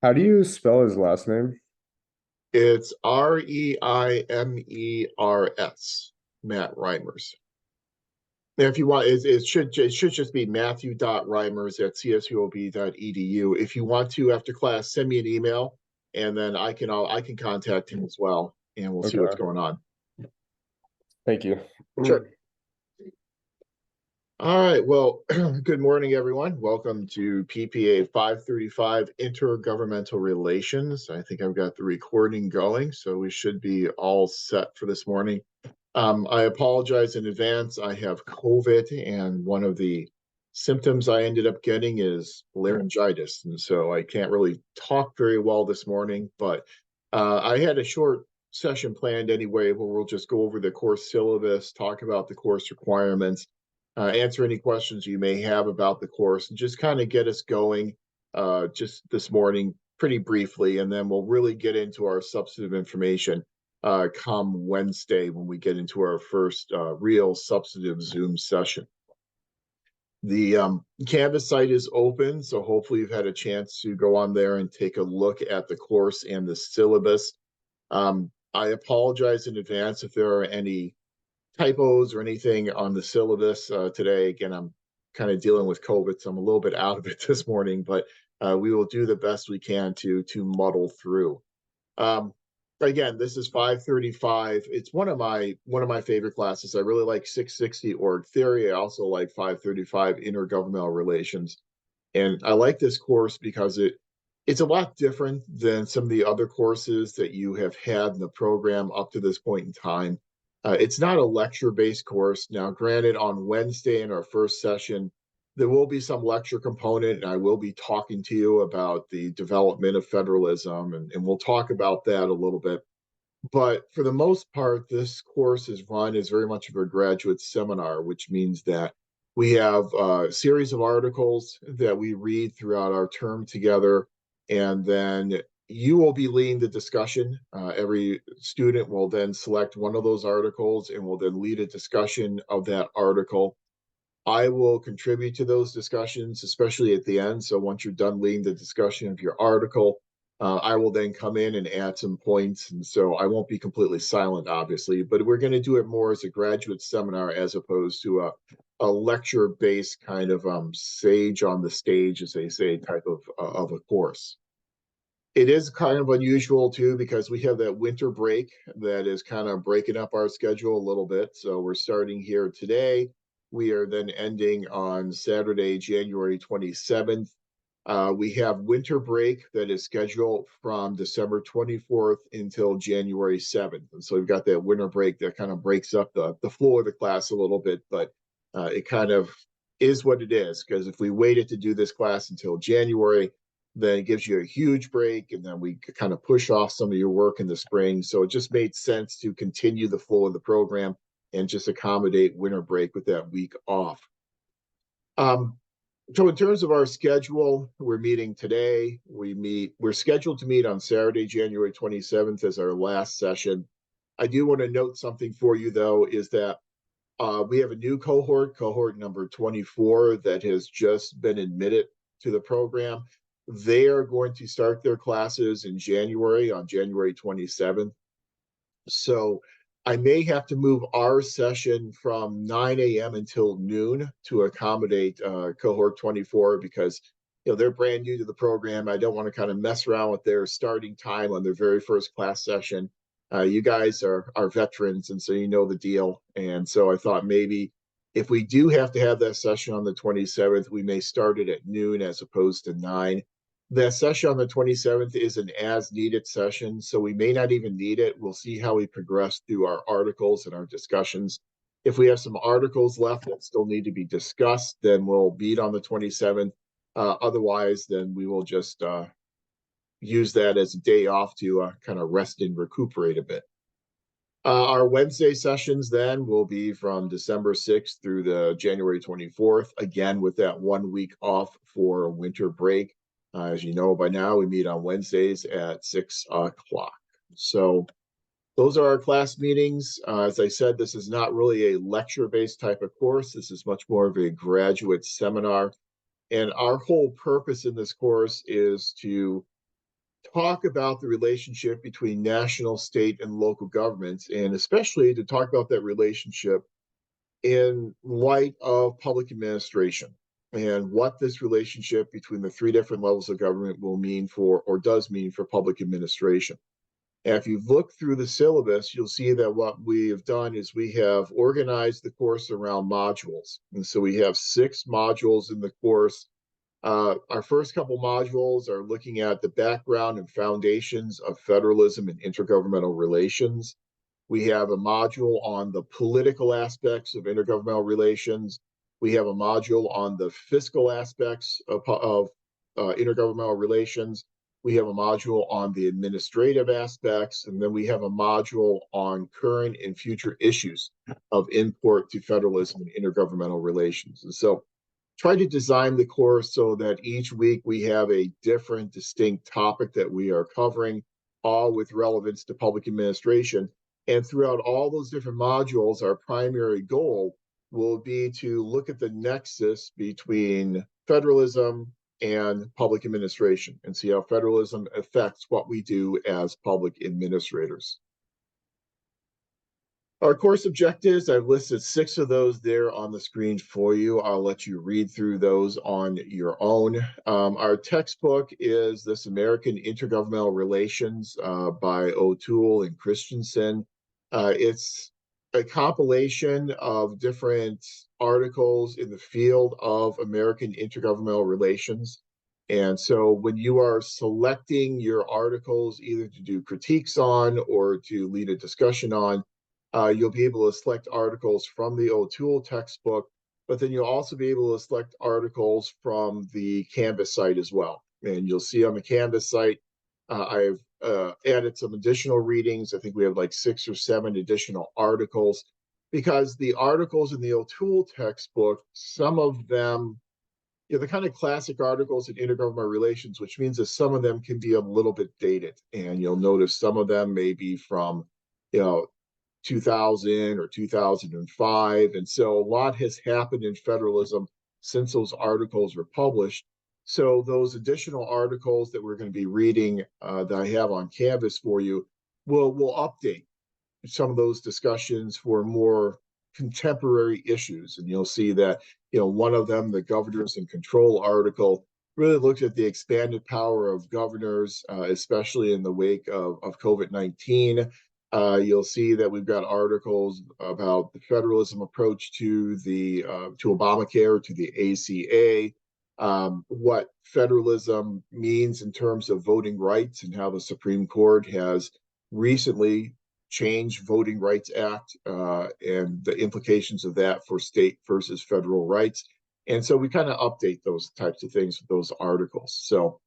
How do you spell his last name? It's Reimers, Matt Reimers. And if you want, it should just be Matthew.Reimers at csuob.edu. If you want to, after class, send me an email, and then I can contact him as well, and we'll see what's Okay, going on. thank you. Sure. All right. Well, good morning, everyone. Welcome to PPA 535 Intergovernmental Relations. I think I've got the recording going, so we should be all set for this morning. I apologize in advance. I have COVID, and one of the symptoms I ended up getting is laryngitis. And so I can't really talk very well this morning, but I had a short session planned anyway where we'll just go over the course syllabus, talk about the course requirements, answer any questions you may have about the course, and just kind of get us going just this morning pretty briefly. And then we'll really get into our substantive information come Wednesday when we get into our first real substantive Zoom session. The Canvas site is open, so hopefully you've had a chance to go on there and take a look at the course and the syllabus. I apologize in advance if there are any typos or anything on the syllabus today. Again, I'm kind of dealing with COVID, so I'm a little bit out of it this morning, but we will do the best we can to muddle through. Um, Again, this is 535. It's one of my favorite classes. I really like 660 org theory. I also like 535 intergovernmental relations. And I like this course because it's a lot different than some of the other courses that you have had in the program up to this point in time. It's not a lecture-based course. Now, granted, on Wednesday in our first session, there will be some lecture component, and I will be talking to you about the development of federalism, and we'll talk about that a little bit. But for the most part, this course is run as very much of a graduate seminar, which means that we have a series of articles that we read throughout our term together, and then you will be leading the discussion. Every student will then select one of those articles and will then lead a discussion of that article. I will contribute to those discussions, especially at the end. So once you're done leading the discussion of your article, I will then come in and add some points. And so I won't be completely silent, obviously, but we're going to do it more as a graduate seminar as opposed to a lecture based kind of sage on the stage, as they say, type of a course. It is kind of unusual too because we have that winter break that is kind of breaking up our schedule a little bit. So we're starting here today. We are then ending on Saturday, January 27th. We have winter break that is scheduled from December 24th until January 7th. And so we've got that winter break that kind of breaks up the flow of the class a little bit, but it kind of is what it is because if we waited to do this class until January, then it gives you a huge break, and then we kind of push off some of your work in the spring. So it just made sense to continue the flow of the program and just accommodate winter break with that week off. Um, so in terms of our schedule, we're meeting today. We're scheduled to meet on Saturday, January 27th as our last session. I do want to note something for you though, is that we have a new cohort number 24, that has just been admitted to the program. They are going to start their classes in January, on January 27th. So I may have to move our session from 9 a.m. until noon to accommodate cohort 24 because they're brand new to the program. I don't want to kind of mess around with their starting time on their very first class session. You guys are veterans, and so you know the deal. And so I thought maybe if we do have to have that session on the 27th, we may start it at noon as opposed to 9. The session on the 27th is an as needed session, so we may not even need it. We'll see how we progress through our articles and our discussions. If we have some articles left that still need to be discussed, then we'll meet on the 27th. Otherwise, then we will just use that as a day off to kind of rest and recuperate a bit. Our Wednesday sessions then will be from December 6th through the January 24th, again with that 1 week off for winter break. As you know by now, we meet on Wednesdays at 6 o'clock. So those are our class meetings. As I said, this is not really a lecture-based type of course. This is much more of a graduate seminar. And our whole purpose in this course is to talk about the relationship between national, state, and local governments, and especially to talk about that relationship in light of public administration and what this relationship between the three different levels of government will mean for, or does mean for, public administration. And if you look through the syllabus, you'll see that what we have done is we have organized the course around modules. And so we have 6 modules in the course. Our first couple modules are looking at the background and foundations of federalism and intergovernmental relations. We have a module on the political aspects of intergovernmental relations. We have a module on the fiscal aspects of intergovernmental relations. We have a module on the administrative aspects, and then we have a module on current and future issues of import to federalism and intergovernmental relations. And so try to design the course so that each week we have a different, distinct topic that we are covering, all with relevance to public administration. And throughout all those different modules, our primary goal will be to look at the nexus between federalism and public administration and see how federalism affects what we do as public administrators. Our course objectives, I've listed 6 of those there on the screen for you. I'll let you read through those on your own. Our textbook is this American Intergovernmental Relations by O'Toole and Christensen. It's a compilation of different articles in the field of American intergovernmental relations. And so when you are selecting your articles, either to do critiques on or to lead a discussion on, you'll be able to select articles from the O'Toole textbook, but then you'll also be able to select articles from the Canvas site as well. And you'll see on the Canvas site, I've added some additional readings. I think we have like 6 or 7 additional articles, because the articles in the O'Toole textbook, some of them, the kind of classic articles in intergovernmental relations, which means that some of them can be a little bit dated. And you'll notice some of them may be from, 2000 or 2005. And so a lot has happened in federalism since those articles were published. So those additional articles that we're going to be reading that I have on Canvas for you will update some of those discussions for more contemporary issues. And you'll see that, one of them, the governors in control article, really looked at the expanded power of governors, especially in the wake of COVID-19. You'll see that we've got articles about the federalism approach to Obamacare, to the ACA, what federalism means in terms of voting rights, and how the Supreme Court has recently changed Voting Rights Act and the implications of that for state versus federal rights. And so we kind of update those types of things with those articles. So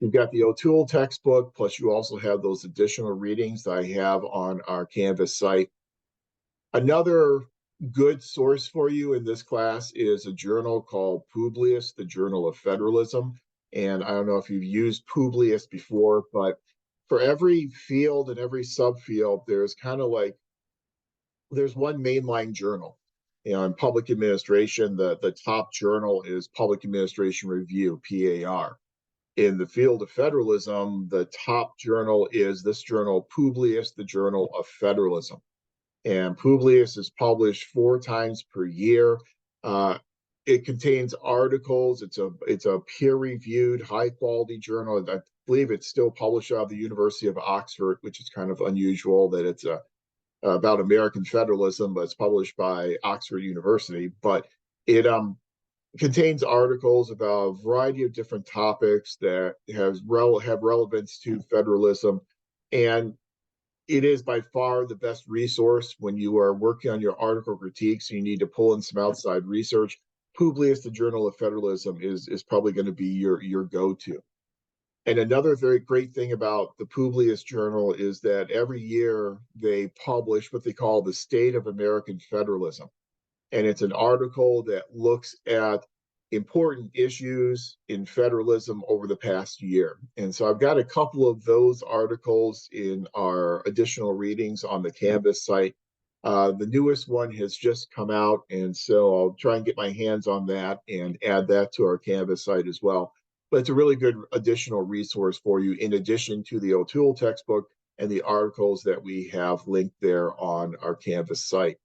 you've got the O'Toole textbook, plus you also have those additional readings that I have on our Canvas site. Another good source for you in this class is a journal called Publius, the Journal of Federalism. And I don't know if you've used Publius before, but for every field and every subfield, there's one mainline journal. In public administration, the top journal is Public Administration Review, PAR. In the field of federalism, the top journal is this journal, Publius, the Journal of Federalism. And Publius is published 4 times per year. It contains articles. It's a peer-reviewed, high-quality journal. I believe it's still published out of the University of Oxford, which is kind of unusual that it's about American federalism, but it's published by Oxford University. But it contains articles about a variety of different topics that have relevance to federalism. And it is by far the best resource when you are working on your article critiques and you need to pull in some outside research. Publius, the Journal of Federalism, is probably going to be your go-to. And another very great thing about the Publius Journal is that every year they publish what they call the State of American Federalism. And it's an article that looks at important issues in federalism over the past year. And so I've got a couple of those articles in our additional readings on the Canvas site. The newest one has just come out, and so I'll try and get my hands on that and add that to our Canvas site as well. but it's a really good additional resource for you in addition to the O'Toole textbook and the articles that we have linked there on our Canvas site.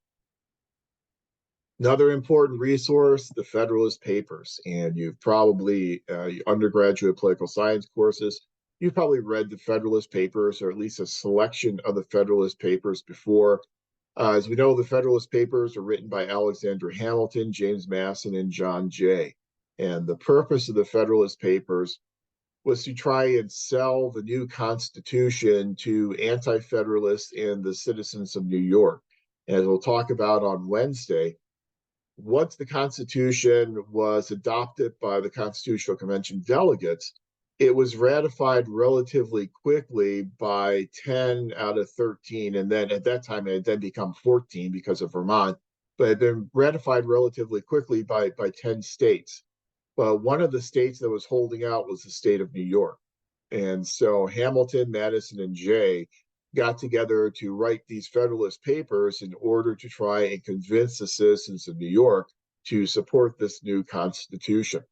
Another important resource, the Federalist Papers. And you've probably, undergraduate political science courses, you've probably read the Federalist Papers, or at least a selection of the Federalist Papers before. As we know, the Federalist Papers are written by Alexander Hamilton, James Madison, and John Jay. And the purpose of the Federalist Papers was to try and sell the new Constitution to anti-Federalists and the citizens of New York. As we'll talk about on Wednesday, once the Constitution was adopted by the Constitutional Convention delegates, it was ratified relatively quickly by 10 out of 13. And then at that time, it had then become 14 because of Vermont, but it had been ratified relatively quickly by 10 states. But one of the states that was holding out was the state of New York. And so Hamilton, Madison, and Jay got together to write these Federalist Papers in order to try and convince the citizens of New York to support this new Constitution.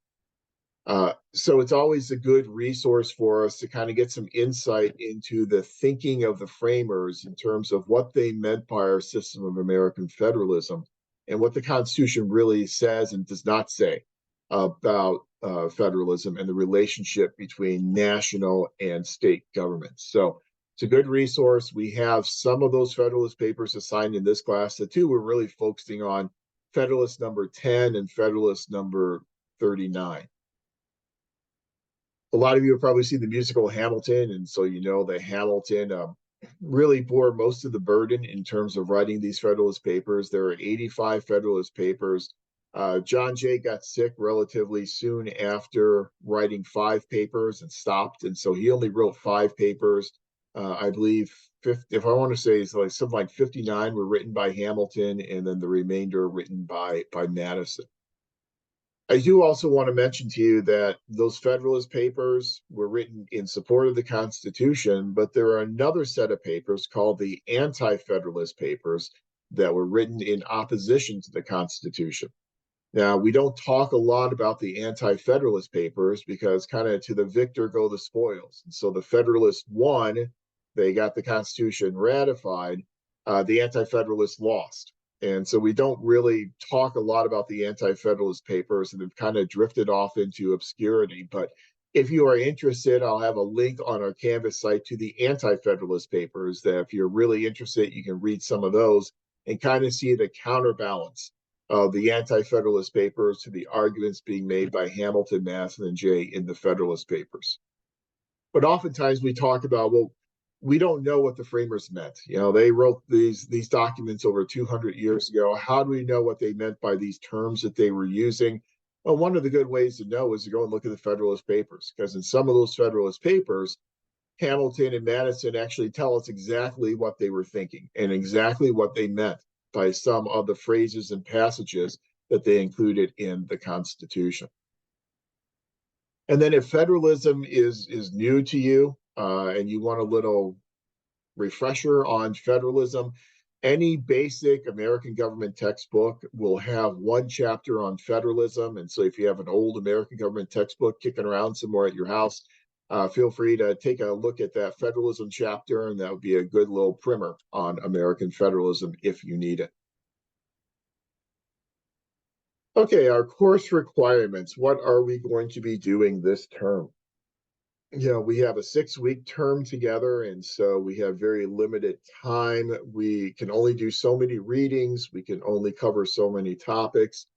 So it's always a good resource for us to kind of get some insight into the thinking of the framers in terms of what they meant by our system of American federalism and what the Constitution really says and does not say about federalism and the relationship between national and state governments. So it's a good resource. We have some of those Federalist Papers assigned in this class. The two we're really focusing on Federalist number 10 and Federalist number 39. A lot of you have probably seen the musical Hamilton, and so you know that Hamilton really bore most of the burden in terms of writing these Federalist Papers. There are 85 Federalist Papers. John Jay got sick relatively soon after writing 5 papers and stopped, and so he only wrote 5 papers. I believe, if I want to say, it's like something like 59 were written by Hamilton, and then the remainder written by Madison. I do also want to mention to you that those Federalist Papers were written in support of the Constitution, but there are another set of papers called the Anti-Federalist Papers that were written in opposition to the Constitution. Now, we don't talk a lot about the Anti-Federalist Papers because kind of to the victor go the spoils. And so the Federalists won, they got the Constitution ratified, the Anti-Federalists lost. And so we don't really talk a lot about the Anti-Federalist Papers and have kind of drifted off into obscurity. But if you are interested, I'll have a link on our Canvas site to the Anti-Federalist Papers that if you're really interested, you can read some of those and kind of see the counterbalance of the Anti-Federalist Papers to the arguments being made by Hamilton, Madison, and Jay in the Federalist Papers. But oftentimes we talk about, well, we don't know what the framers meant. You know, they wrote these documents over 200 years ago. How do we know what they meant by these terms that they were using? Well, one of the good ways to know is to go and look at the Federalist Papers, because in some of those Federalist Papers, Hamilton and Madison actually tell us exactly what they were thinking and exactly what they meant by some of the phrases and passages that they included in the Constitution. And then if federalism is new to you and you want a little refresher on federalism, any basic American government textbook will have one chapter on federalism. And so if you have an old American government textbook kicking around somewhere at your house, feel free to take a look at that federalism chapter, and that would be a good little primer on American federalism if you need it. Okay, our course requirements. What are we going to be doing this term? You know, we have a 6-week term together, and so we have very limited time. We can only do so many readings, we can only cover so many topics,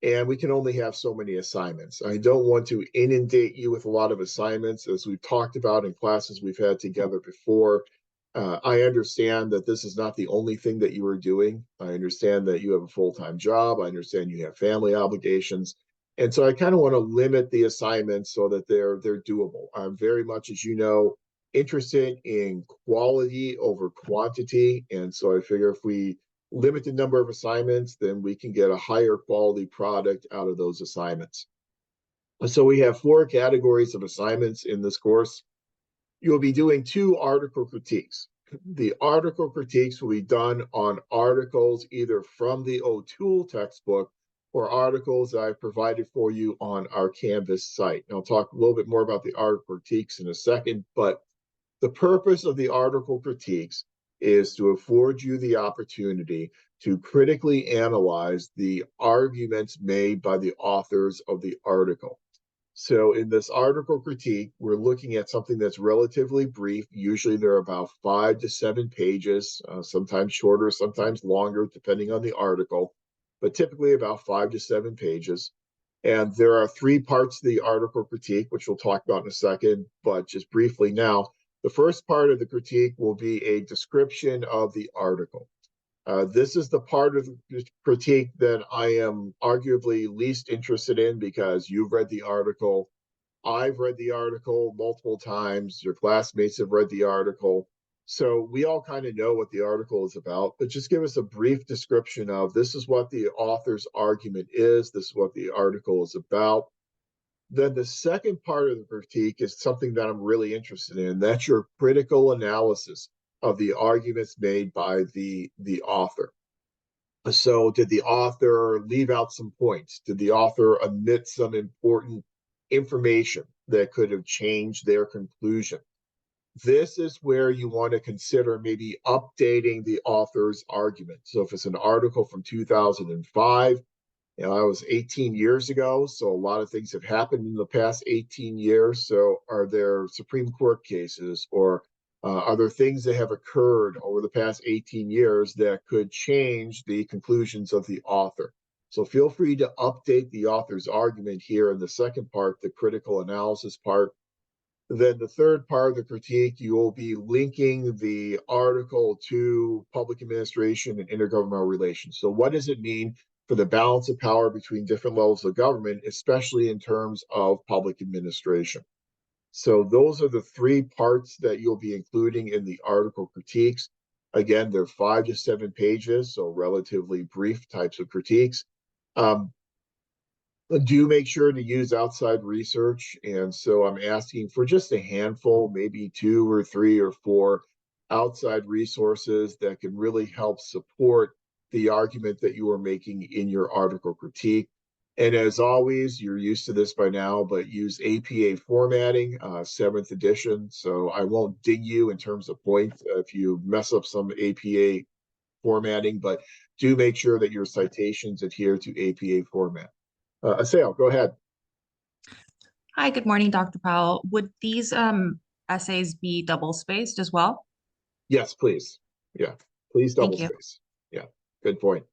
and we can only have so many assignments. I don't want to inundate you with a lot of assignments, as we've talked about in classes we've had together before. I understand that this is not the only thing that you are doing. I understand that you have a full-time job. I understand you have family obligations. And so I kind of want to limit the assignments so that they're doable. I'm very much, as you know, interested in quality over quantity. And so I figure if we limit the number of assignments, then we can get a higher quality product out of those assignments. So we have 4 categories of assignments in this course. You'll be doing 2 article critiques. The article critiques will be done on articles either from the O'Toole textbook or articles that I've provided for you on our Canvas site. And I'll talk a little bit more about the article critiques in a second, but the purpose of the article critiques is to afford you the opportunity to critically analyze the arguments made by the authors of the article. So in this article critique, we're looking at something that's relatively brief. Usually they're about 5 to 7 pages, sometimes shorter, sometimes longer, depending on the article, but typically about 5 to 7 pages. And there are three parts to the article critique, which we'll talk about in a second, but just briefly now, the first part of the critique will be a description of the article. This is the part of the critique that I am arguably least interested in because you've read the article. I've read the article multiple times. Your classmates have read the article. So we all kind of know what the article is about, but just give us a brief description of this is what the author's argument is. This is what the article is about. Then the second part of the critique is something that I'm really interested in. That's your critical analysis of the arguments made by the author. So did the author leave out some points? Did the author omit some important information that could have changed their conclusion? This is where you want to consider maybe updating the author's argument. So if it's an article from 2005, that was 18 years ago. So a lot of things have happened in the past 18 years. So are there Supreme Court cases or are there things that have occurred over the past 18 years that could change the conclusions of the author? So feel free to update the author's argument here in the second part, the critical analysis part. Then the third part of the critique, you will be linking the article to public administration and intergovernmental relations. So what does it mean for the balance of power between different levels of government, especially in terms of public administration? So those are the three parts that you'll be including in the article critiques. Again, they're 5 to 7 pages, so relatively brief types of critiques. Do make sure to use outside research. And so I'm asking for just a handful, maybe 2 or 3 or 4 outside resources that can really help support the argument that you are making in your article critique. And as always, you're used to this by now, but use APA formatting, 7th edition. So I won't ding you in terms of points if you mess up some APA formatting, but do make sure that your citations adhere to APA format. Assail, go ahead. Hi, good morning, Dr. Powell. Would these essays be double spaced as well? Yes, please. Yeah, please double Thank you. space. Yeah, good point.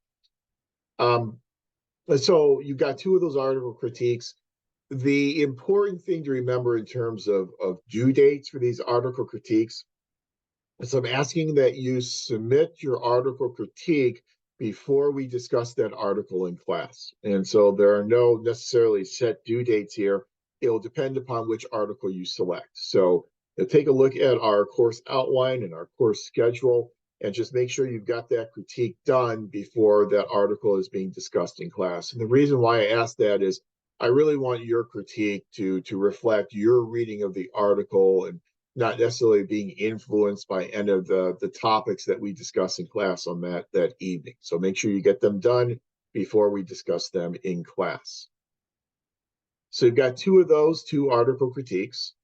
So you've got two of those article critiques. The important thing to remember in terms of due dates for these article critiques is I'm asking that you submit your article critique before we discuss that article in class. And so there are no necessarily set due dates here. It will depend upon which article you select. So take a look at our course outline and our course schedule and just make sure you've got that critique done before that article is being discussed in class. And the reason why I ask that is I really want your critique to reflect your reading of the article and not necessarily being influenced by any of the topics that we discuss in class on that evening. So make sure you get them done before we discuss them in class. So you've got two of those, two article critiques.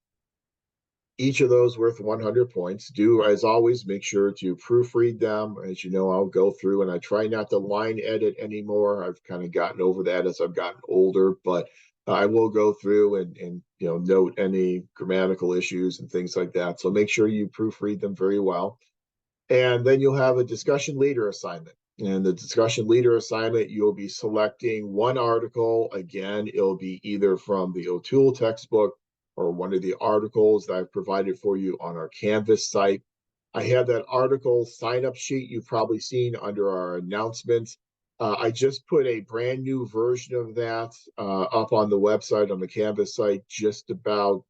Each of those worth 100 points. Do, as always, make sure to proofread them. As you know, I'll go through and I try not to line edit anymore. I've kind of gotten over that as I've gotten older, but I will go through and note any grammatical issues and things like that. So make sure you proofread them very well. And then you'll have a discussion leader assignment. And the discussion leader assignment, you'll be selecting one article. Again, it'll be either from the O'Toole textbook or one of the articles that I've provided for you on our Canvas site. I have that article sign-up sheet you've probably seen under our announcements. I just put a brand new version of that up on the website, on the Canvas site, just about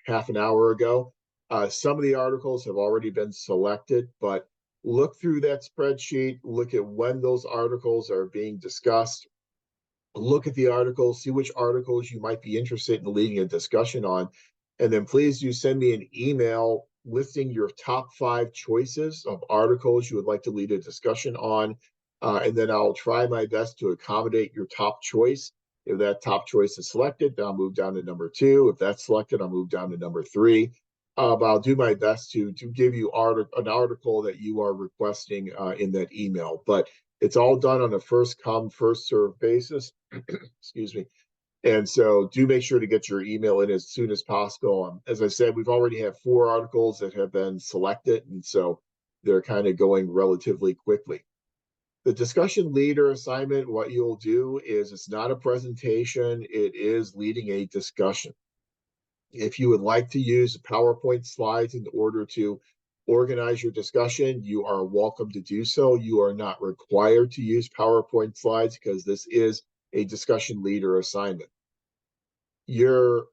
half an hour ago. Some of the articles have already been selected, but look through that spreadsheet, look at when those articles are being discussed, look at the articles, see which articles you might be interested in leading a discussion on, and then please do send me an email listing your top 5 choices of articles you would like to lead a discussion on. And then I'll try my best to accommodate your top choice. If that top choice is selected, then I'll move down to number 2. If that's selected, I'll move down to number 3. But I'll do my best to give you an article that you are requesting in that email. But it's all done on a first come, first served basis. Excuse me. And so do make sure to get your email in as soon as possible. As I said, we've already had 4 articles that have been selected, and so they're kind of going relatively quickly. The discussion leader assignment, what you'll do is it's not a presentation, it is leading a discussion. If you would like to use PowerPoint slides in order to organize your discussion, you are welcome to do so. You are not required to use PowerPoint slides because this is a discussion leader assignment. Your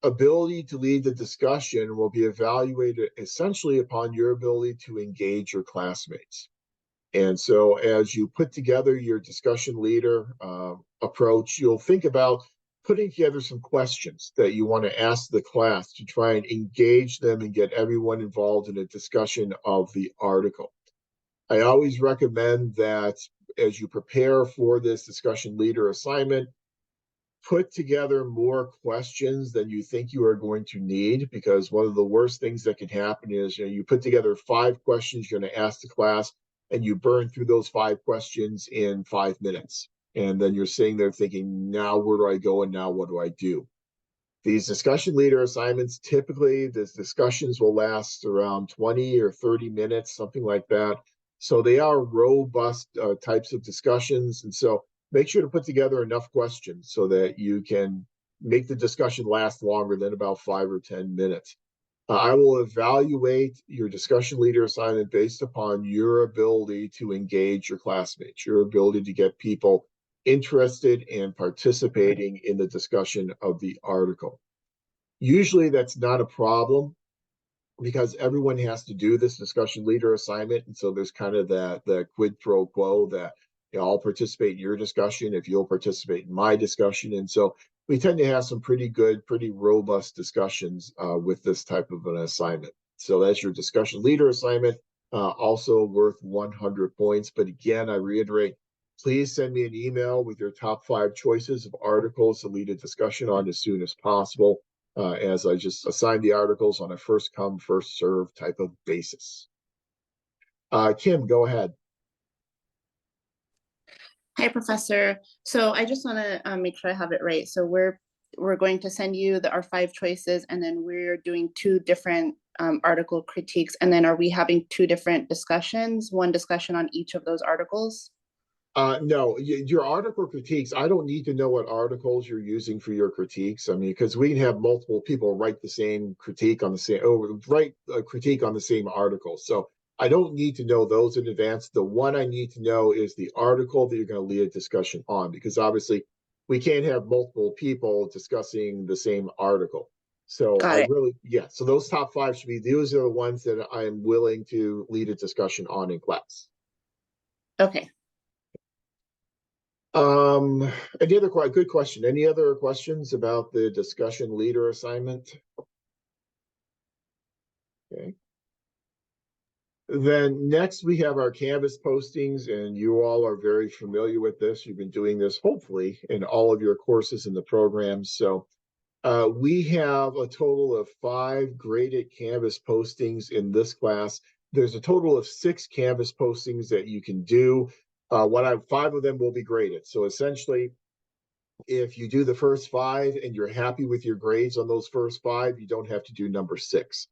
ability to lead the discussion will be evaluated essentially upon your ability to engage your classmates. And so as you put together your discussion leader approach, you'll think about putting together some questions that you want to ask the class to try and engage them and get everyone involved in a discussion of the article. I always recommend that as you prepare for this discussion leader assignment, put together more questions than you think you are going to need, because one of the worst things that can happen is you put together 5 questions you're going to ask the class and you burn through those 5 questions in 5 minutes. And then you're sitting there thinking, now where do I go and now what do I do? These discussion leader assignments, typically the discussions will last around 20 or 30 minutes, something like that. So they are robust types of discussions. And so make sure to put together enough questions so that you can make the discussion last longer than about 5 or 10 minutes. I will evaluate your discussion leader assignment based upon your ability to engage your classmates, your ability to get people interested and participating in the discussion of the article. Usually that's not a problem because everyone has to do this discussion leader assignment. And so there's kind of the quid pro quo that I'll participate in your discussion if you'll participate in my discussion. And so we tend to have some pretty good, pretty robust discussions with this type of an assignment. So that's your discussion leader assignment, also worth 100 points. But again, I reiterate, please send me an email with your top 5 choices of articles to lead a discussion on as soon as possible, as I just assign the articles on a first come, first serve type of basis. Kim, go ahead. Hi, Professor. So I just want to make sure I have it right. So we're going to send you our 5 choices, and then we're doing 2 different article critiques. And then are we having 2 different discussions, one discussion on each of those articles? No, your article critiques, I don't need to know what articles you're using for your critiques. I mean, because we can have multiple people write the same critique on the same, write a critique on the same article. So I don't need to know those in advance. The one I need to know is the article that you're going to lead a discussion on, because obviously we can't have multiple people discussing the same article. So Got it. so those top 5 should be, those are the ones that I'm willing to lead a discussion on in class. Okay. Any other good question? Any other questions about the discussion leader assignment? Okay. Then next we have our Canvas postings, and you all are very familiar with this. You've been doing this hopefully in all of your courses in the program. So we have a total of 5 graded Canvas postings in this class. There's a total of 6 Canvas postings that you can do. 5 of them will be graded. So essentially, if you do the first 5 and you're happy with your grades on those first 5, you don't have to do number 6.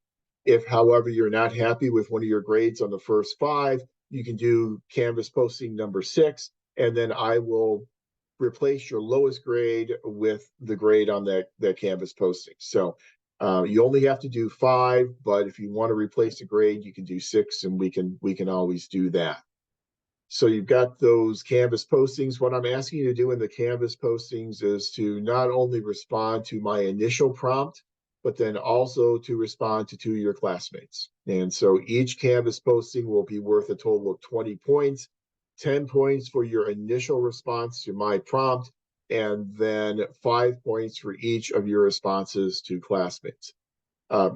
If, however, you're not happy with one of your grades on the first 5, you can do Canvas posting number 6, and then I will replace your lowest grade with the grade on that Canvas posting. So you only have to do 5, but if you want to replace the grade, you can do 6, and we can always do that. So you've got those Canvas postings. What I'm asking you to do in the Canvas postings is to not only respond to my initial prompt, but then also to respond to 2 of your classmates. And so each Canvas posting will be worth a total of 20 points, 10 points for your initial response to my prompt, and then 5 points for each of your responses to classmates.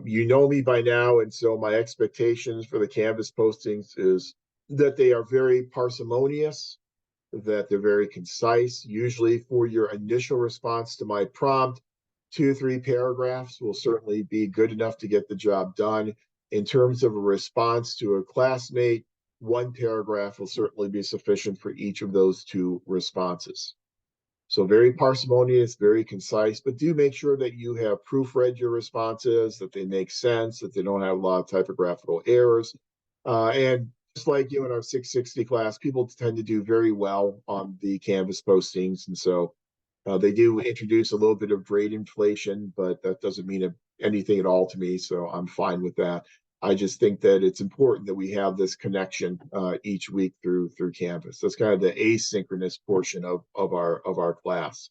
You know me by now, and so my expectations for the Canvas postings is that they are very parsimonious. that they're very concise. Usually for your initial response to my prompt, 2-3 paragraphs will certainly be good enough to get the job done. In terms of a response to a classmate, 1 paragraph will certainly be sufficient for each of those 2 responses. So very parsimonious, very concise, but do make sure that you have proofread your responses, that they make sense, that they don't have a lot of typographical errors. And just like you in our 660 class, people tend to do very well on the Canvas postings. And so they do introduce a little bit of grade inflation, but that doesn't mean anything at all to me. So I'm fine with that. I just think that it's important that we have this connection each week through Canvas. That's kind of the asynchronous portion of our class.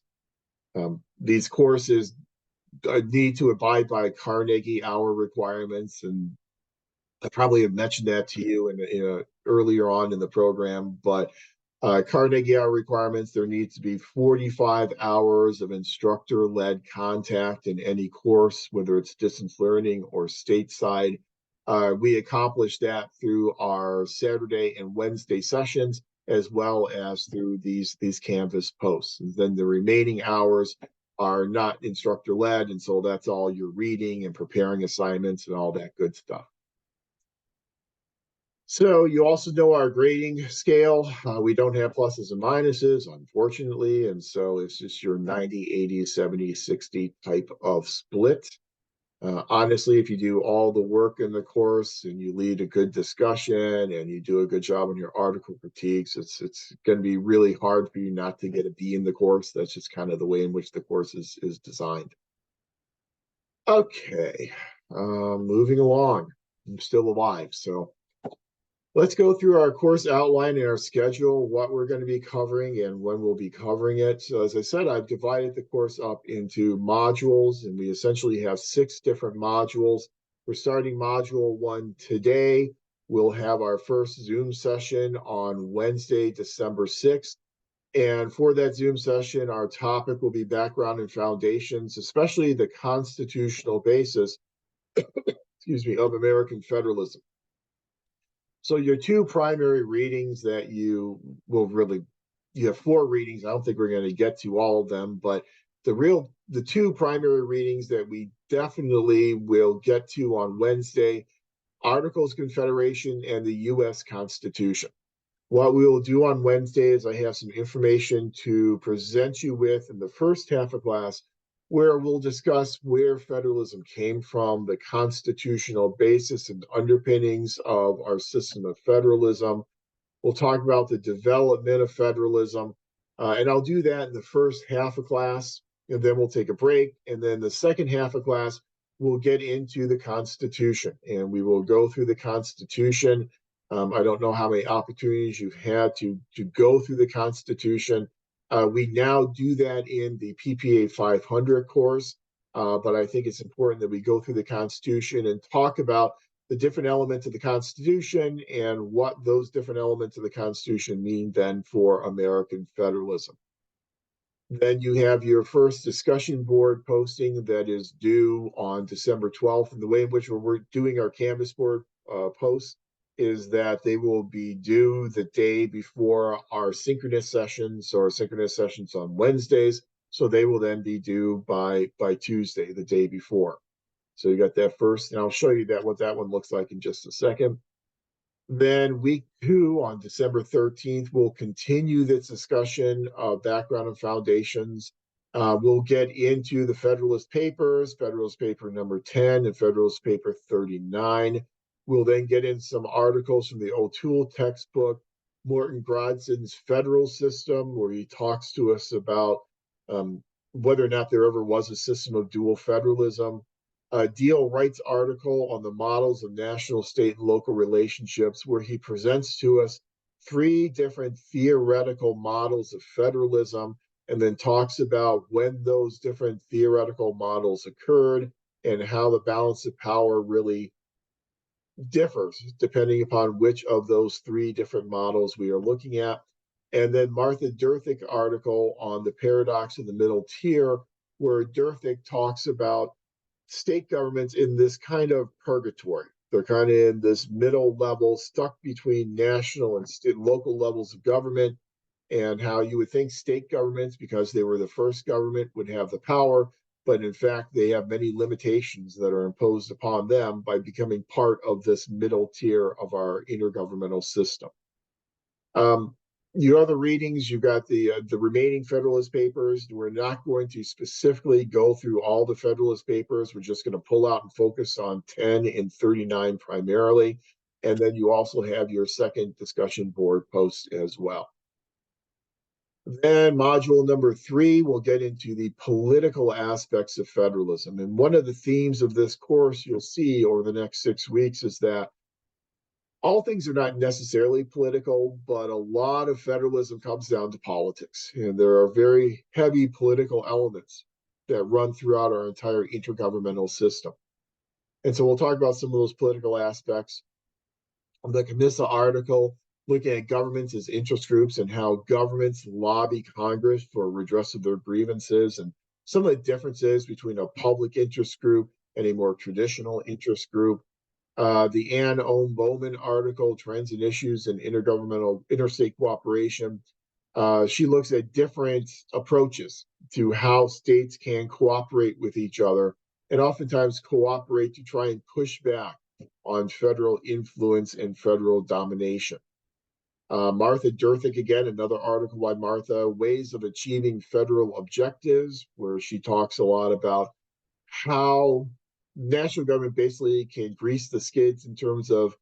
These courses need to abide by Carnegie hour requirements, and I probably have mentioned that to you earlier on in the program, but Carnegie hour requirements, there needs to be 45 hours of instructor-led contact in any course, whether it's distance learning or stateside. We accomplished that through our Saturday and Wednesday sessions, as well as through these Canvas posts. And then the remaining hours are not instructor-led, and so that's all your reading and preparing assignments and all that good stuff. So you also know our grading scale. We don't have pluses and minuses, unfortunately, and so it's just your 90, 80, 70, 60 type of split. Honestly, if you do all the work in the course and you lead a good discussion and you do a good job on your article critiques, it's going to be really hard for you not to get a B in the course. That's just kind of the way in which the course is designed. Okay, moving along. I'm still alive, so let's go through our course outline and our schedule, what we're going to be covering and when we'll be covering it. So as I said, I've divided the course up into modules, and we essentially have 6 different modules. We're starting module 1 today. We'll have our first Zoom session on Wednesday, December 6th. And for that Zoom session, our topic will be background and foundations, especially the constitutional basis, excuse me, of American federalism. So your 2 primary readings that you have 4 readings. I don't think we're going to get to all of them, but the 2 primary readings that we definitely will get to on Wednesday, Articles of Confederation and the U.S. Constitution. What we will do on Wednesday is I have some information to present you with in the first half of class, where we'll discuss where federalism came from, the constitutional basis and underpinnings of our system of federalism. We'll talk about the development of federalism, and I'll do that in the first half of class, and then we'll take a break. And then the second half of class, we'll get into the Constitution, and we will go through the Constitution. I don't know how many opportunities you've had to go through the Constitution. We now do that in the PPA 500 course, but I think it's important that we go through the Constitution and talk about the different elements of the Constitution and what those different elements of the Constitution mean then for American federalism. Then you have your first discussion board posting that is due on December 12th. And the way in which we're doing our Canvas board posts is that they will be due the day before our synchronous sessions, or synchronous sessions on Wednesdays. So they will then be due by Tuesday, the day before. So you got that first, and I'll show you what that one looks like in just a second. Then week 2 on December 13th, we'll continue this discussion of background and foundations. We'll get into the Federalist Papers, Federalist Paper number 10 and Federalist Paper 39. We'll then get in some articles from the O'Toole textbook, Morton Grodson's Federal System, where he talks to us about whether or not there ever was a system of dual federalism. D.L. Wright's article on the models of national, state, and local relationships, where he presents to us 3 different theoretical models of federalism, and then talks about when those different theoretical models occurred and how the balance of power really differs depending upon which of those 3 different models we are looking at. And then Martha Durthick article on the paradox of the middle tier, where Durthick talks about state governments in this kind of purgatory. They're kind of in this middle level, stuck between national and local levels of government. and how you would think state governments, because they were the first government, would have the power, but in fact, they have many limitations that are imposed upon them by becoming part of this middle tier of our intergovernmental system. Your other readings, you've got the remaining Federalist Papers. We're not going to specifically go through all the Federalist Papers. We're just going to pull out and focus on 10 and 39 primarily. And then you also have your second discussion board post as well. Then module number 3, we'll get into the political aspects of federalism. And one of the themes of this course you'll see over the next 6 weeks is that all things are not necessarily political, but a lot of federalism comes down to politics. And there are very heavy political elements that run throughout our entire intergovernmental system. And so we'll talk about some of those political aspects. The Camissa article, looking at governments as interest groups and how governments lobby Congress for redress of their grievances, and some of the differences between a public interest group and a more traditional interest group. The Ann Ohm Bowman article, Trends and Issues in Intergovernmental Interstate Cooperation. She looks at different approaches to how states can cooperate with each other, and oftentimes cooperate to try and push back on federal influence and federal domination. Martha Durthick, again, another article by Martha, Ways of Achieving Federal Objectives, where she talks a lot about how national government basically can grease the skids in terms of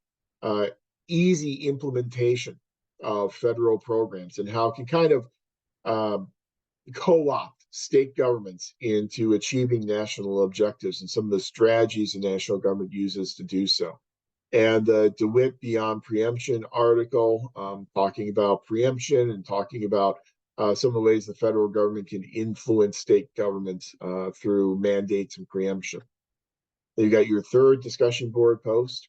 easy implementation of federal programs, and how it can kind of co-opt state governments into achieving national objectives and some of the strategies the national government uses to do so. And the DeWitt Beyond Preemption article, talking about preemption and talking about some of the ways the federal government can influence state governments through mandates and preemption. Then you got your third discussion board post.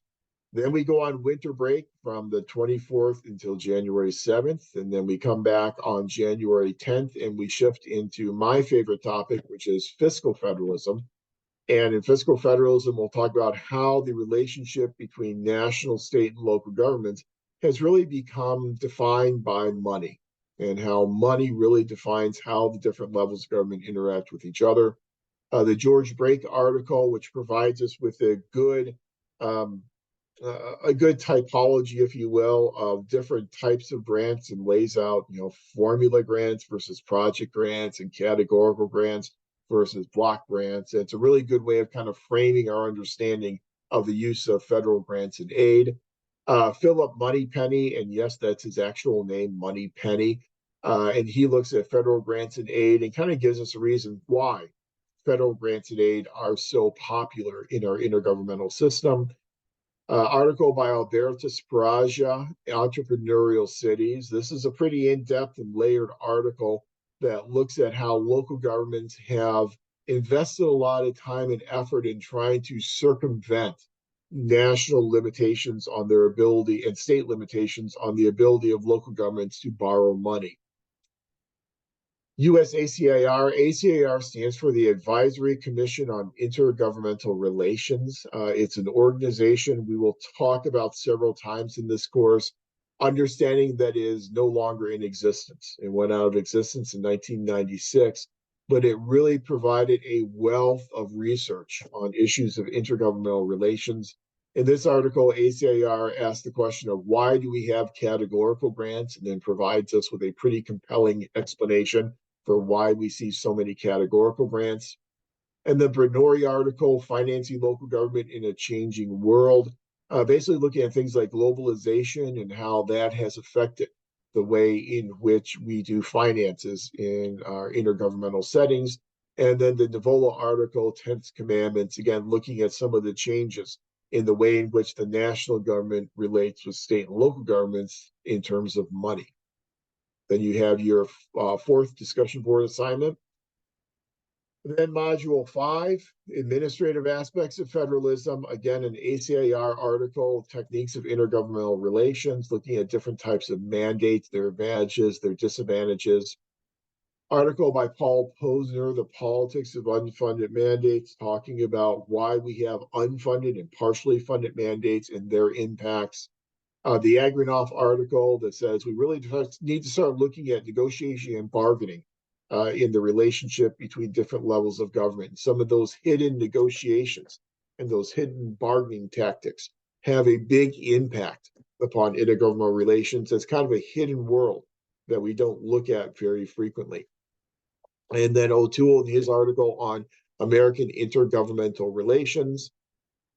Then we go on winter break from the 24th until January 7th. And then we come back on January 10th and we shift into my favorite topic, which is fiscal federalism. And in fiscal federalism, we'll talk about how the relationship between national, state, and local governments has really become defined by money, and how money really defines how the different levels of government interact with each other. The George Brake article, which provides us with a good typology, if you will, of different types of grants, and lays out, formula grants versus project grants and categorical grants versus block grants. And it's a really good way of kind of framing our understanding of the use of federal grants and aid. Philip Moneypenny, and yes, that's his actual name, Moneypenny, and he looks at federal grants and aid and kind of gives us a reason why federal grants and aid are so popular in our intergovernmental system. Article by Alberta Spraja, Entrepreneurial Cities. This is a pretty in-depth and layered article that looks at how local governments have invested a lot of time and effort in trying to circumvent national limitations on their ability, and state limitations on the ability of local governments to borrow money. US ACIR. ACIR stands for the Advisory Commission on Intergovernmental Relations. It's an organization we will talk about several times in this course, understanding that is no longer in existence. It went out of existence in 1996, but it really provided a wealth of research on issues of intergovernmental relations. In this article, ACIR asks the question of why do we have categorical grants, and then provides us with a pretty compelling explanation for why we see so many categorical grants. And the Bernori article, Financing Local Government in a Changing World, basically looking at things like globalization and how that has affected the way in which we do finances in our intergovernmental settings. And then the Nivola article, 10th Commandments, again, looking at some of the changes in the way in which the national government relates with state and local governments in terms of money. Then you have your fourth discussion board assignment. Then module 5, administrative aspects of federalism. Again, an ACIR article, Techniques of Intergovernmental Relations, looking at different types of mandates, their advantages, their disadvantages. Article by Paul Posner, The Politics of Unfunded Mandates, talking about why we have unfunded and partially funded mandates and their impacts. The Agranoff article that says we really need to start looking at negotiation and bargaining in the relationship between different levels of government. Some of those hidden negotiations and those hidden bargaining tactics have a big impact upon intergovernmental relations. It's kind of a hidden world that we don't look at very frequently. And then O'Toole in his article on American intergovernmental relations.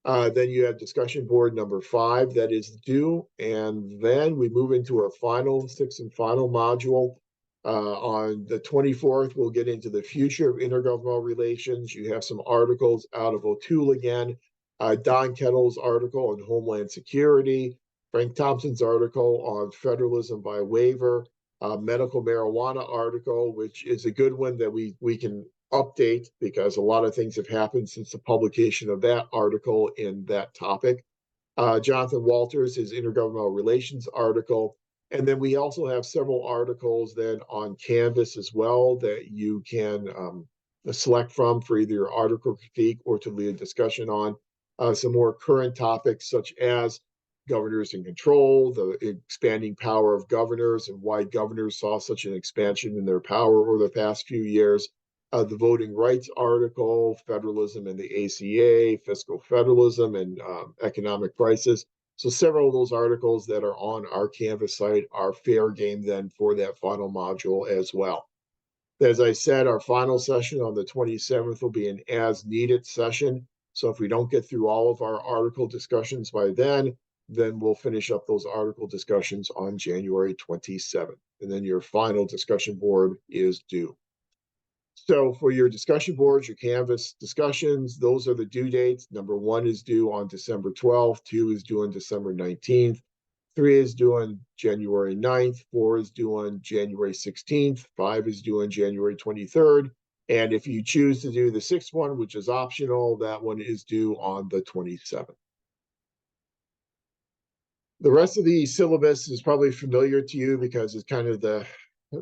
Then you have discussion board number 5 that is due. And then we move into our sixth and final module. On the 24th, we'll get into the future of intergovernmental relations. You have some articles out of O'Toole again. Don Kettle's article on Homeland Security. Frank Thompson's article on federalism by waiver. Medical marijuana article, which is a good one that we can update because a lot of things have happened since the publication of that article in that topic. Jonathan Walters, his intergovernmental relations article. And then we also have several articles then on Canvas as well that you can select from for either your article critique or to lead a discussion on some more current topics such as governors in control, the expanding power of governors and why governors saw such an expansion in their power over the past few years. The voting rights article, federalism and the ACA, fiscal federalism and economic crisis. So several of those articles that are on our Canvas site are fair game then for that final module as well. As I said, our final session on the 27th will be an as needed session. So if we don't get through all of our article discussions by then we'll finish up those article discussions on January 27th. And then your final discussion board is due. So for your discussion boards, your Canvas discussions, those are the due dates. Number 1 is due on December 12th, 2 is due on December 19th, 3 is due on January 9th, 4 is due on January 16th, 5 is due on January 23rd. And if you choose to do the 6th one, which is optional, that one is due on the 27th. The rest of the syllabus is probably familiar to you because it's kind of the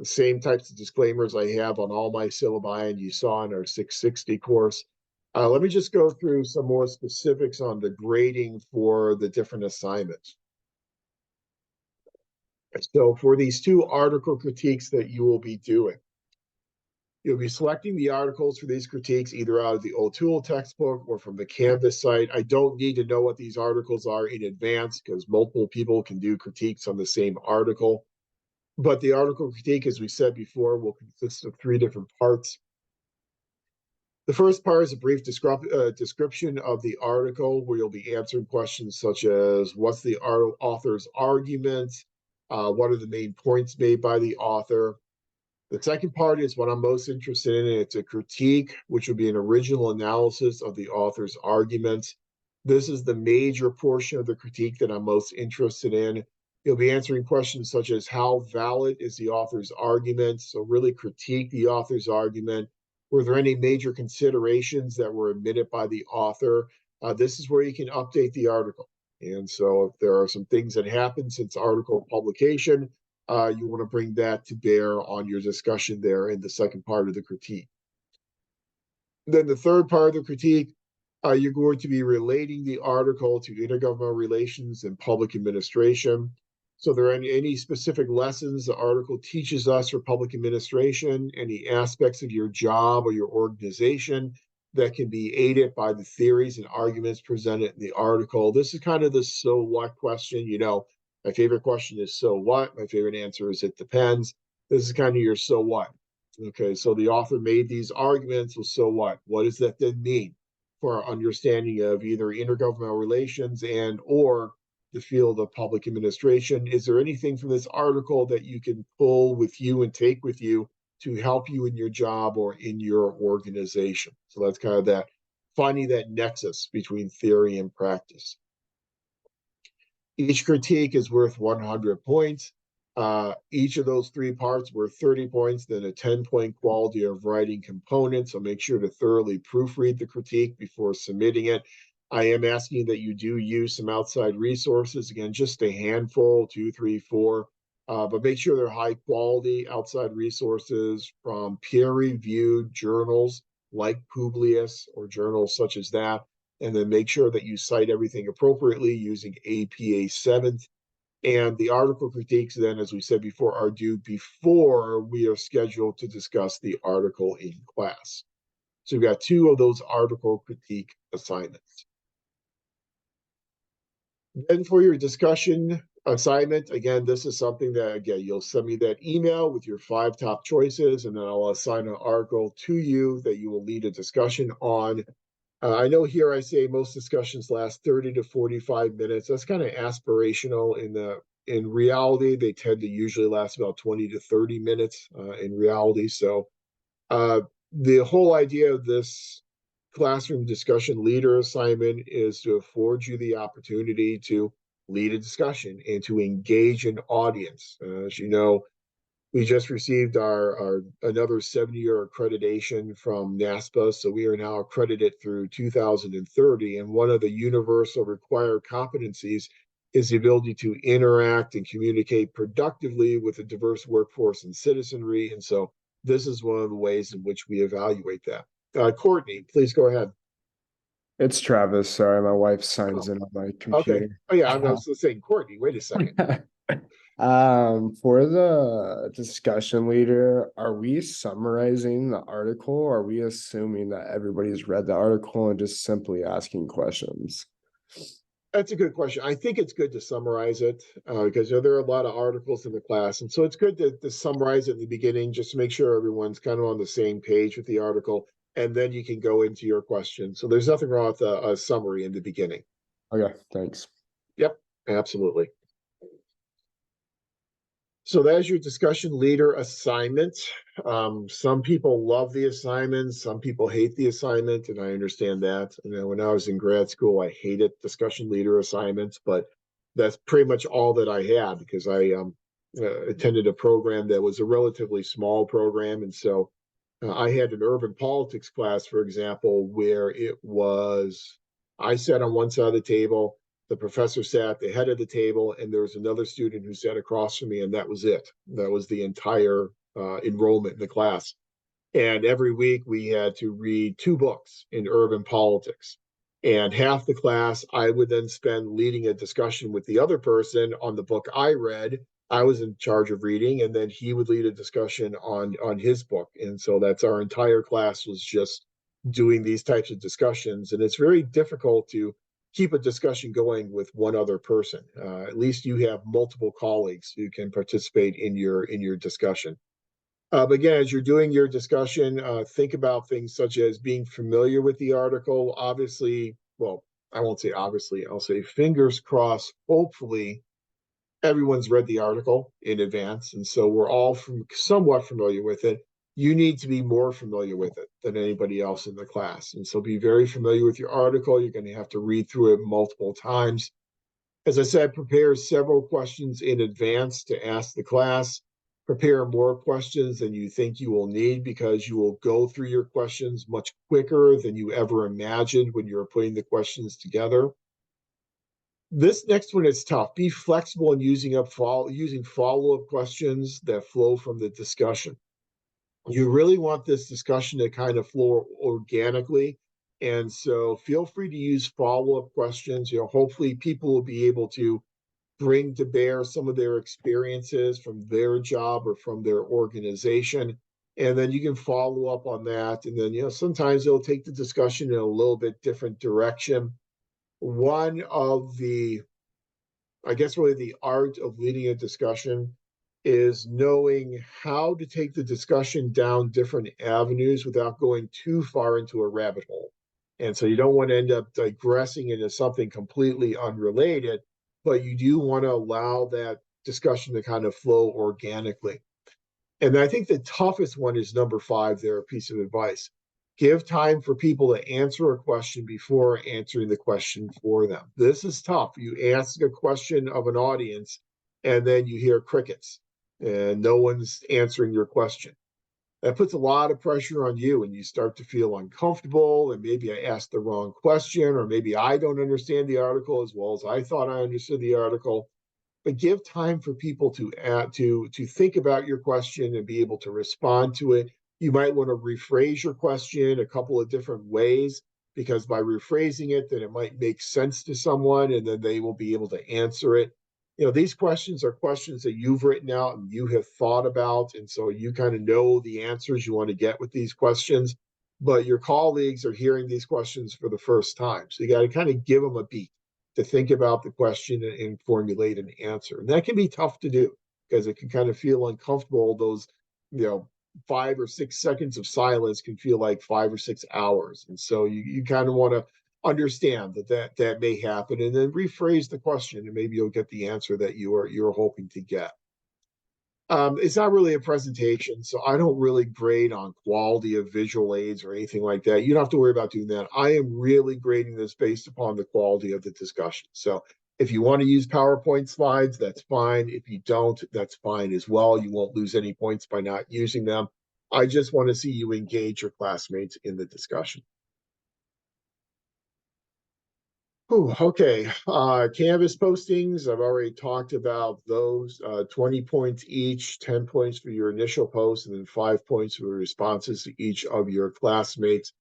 same types of disclaimers I have on all my syllabi and you saw in our 660 course. Let me just go through some more specifics on the grading for the different assignments. So for these 2 article critiques that you will be doing, you'll be selecting the articles for these critiques either out of the O'Toole textbook or from the Canvas site. I don't need to know what these articles are in advance because multiple people can do critiques on the same article. But the article critique, as we said before, will consist of 3 different parts. The first part is a brief description of the article where you'll be answering questions such as what's the author's argument, what are the main points made by the author. The second part is what I'm most interested in. It's a critique, which would be an original analysis of the author's arguments. This is the major portion of the critique that I'm most interested in. You'll be answering questions such as how valid is the author's argument? So really critique the author's argument. Were there any major considerations that were omitted by the author? This is where you can update the article. And so if there are some things that happened since article publication, you want to bring that to bear on your discussion there in the second part of the critique. Then the third part of the critique, you're going to be relating the article to intergovernmental relations and public administration. So there are any specific lessons the article teaches us for public administration, any aspects of your job or your organization that can be aided by the theories and arguments presented in the article. This is kind of the so what question. You know, my favorite question is so what? My favorite answer is it depends. This is kind of your so what. Okay, so the author made these arguments, well, so what? What does that then mean for our understanding of either intergovernmental relations and or the field of public administration? Is there anything from this article that you can pull with you and take with you to help you in your job or in your organization? So that's kind of that, finding that nexus between theory and practice. Each critique is worth 100 points. Each of those 3 parts worth 30 points, then a 10-point quality of writing component. So make sure to thoroughly proofread the critique before submitting it. I am asking that you do use some outside resources. Again, just a handful, 2, 3, 4, but make sure they're high quality outside resources from peer-reviewed journals like Publius or journals such as that. And then make sure that you cite everything appropriately using APA 7th And the article critiques then, as we said before, are due before we are scheduled to discuss the article in class. So we've got 2 of those article critique assignments. Then for your discussion assignment, again, this is something that, again, you'll send me that email with your 5 top choices, and then I'll assign an article to you that you will lead a discussion on. I know here I say most discussions last 30 to 45 minutes. That's kind of aspirational. In reality, they tend to usually last about 20 to 30 minutes in reality. So the whole idea of this classroom discussion leader assignment is to afford you the opportunity to lead a discussion and to engage an audience. As you know, we just received our another 7-year accreditation from NASPA, so we are now accredited through 2030. And one of the universal required competencies is the ability to interact and communicate productively with a diverse workforce and citizenry. And so this is one of the ways in which we evaluate that. Courtney, please go ahead. It's Travis. Sorry, my wife signs in on my Okay. computer. Oh yeah, I'm also saying Courtney. Wait a second. For the discussion leader, are we summarizing the article? Or are we assuming that everybody's read the article and just simply asking questions? That's a good question. I think it's good to summarize it because there are a lot of articles in the class. And so it's good to summarize it in the beginning just to make sure everyone's kind of on the same page with the article. And then you can go into your question. So there's nothing wrong with a summary in the beginning. Okay, thanks. Yep, absolutely. So that's your discussion leader assignment. Some people love the assignment, some people hate the assignment, and I understand that. You know, when I was in grad school, I hated discussion leader assignments, but that's pretty much all that I had because I attended a program that was a relatively small program, and so I had an urban politics class, for example, where it was I sat on one side of the table, the professor sat at the head of the table, and there was another student who sat across from me, and that was it. That was the entire enrollment in the class. And every week we had to read 2 books in urban politics. And half the class I would then spend leading a discussion with the other person on the book I read. I was in charge of reading, and then he would lead a discussion on his book. And so that's our entire class was just doing these types of discussions. And it's very difficult to keep a discussion going with one other person. At least you have multiple colleagues who can participate in your discussion. But again, as you're doing your discussion, think about things such as being familiar with the article. Obviously, well, I won't say obviously, I'll say fingers crossed. Hopefully, everyone's read the article in advance. And so we're all somewhat familiar with it. You need to be more familiar with it than anybody else in the class. And so be very familiar with your article. You're going to have to read through it multiple times. As I said, prepare several questions in advance to ask the class. Prepare more questions than you think you will need because you will go through your questions much quicker than you ever imagined when you're putting the questions together. This next one is tough. Be flexible in using follow-up questions that flow from the discussion. You really want this discussion to kind of flow organically. And so feel free to use follow-up questions. Hopefully people will be able to bring to bear some of their experiences from their job or from their organization. And then you can follow up on that. And then, sometimes it'll take the discussion in a little bit different direction. One of the, I guess, really the art of leading a discussion is knowing how to take the discussion down different avenues without going too far into a rabbit hole. And so you don't want to end up digressing into something completely unrelated, but you do want to allow that discussion to kind of flow organically. And I think the toughest one is number 5 there, a piece of advice. Give time for people to answer a question before answering the question for them. This is tough. You ask a question of an audience and then you hear crickets and no one's answering your question. That puts a lot of pressure on you and you start to feel uncomfortable and maybe I asked the wrong question or maybe I don't understand the article as well as I thought I understood the article. But give time for people to think about your question and be able to respond to it. You might want to rephrase your question a couple of different ways because by rephrasing it, then it might make sense to someone and then they will be able to answer it. these questions are questions that you've written out and you have thought about. And so you kind of know the answers you want to get with these questions, but your colleagues are hearing these questions for the first time. So you got to kind of give them a beat to think about the question and formulate an answer. And that can be tough to do because it can kind of feel uncomfortable. Those, 5 or 6 seconds of silence can feel like 5 or 6 hours. And so you kind of want to understand that may happen and then rephrase the question and maybe you'll get the answer that you're hoping to get. It's not really a presentation, so I don't really grade on quality of visual aids or anything like that. You don't have to worry about doing that. I am really grading this based upon the quality of the discussion. So if you want to use PowerPoint slides, that's fine. If you don't, that's fine as well. You won't lose any points by not using them. I just want to see you engage your classmates in the discussion. Ooh, okay, Canvas postings, I've already talked about those, 20 points each, 10 points for your initial post, and then 5 points for responses to each of your classmates.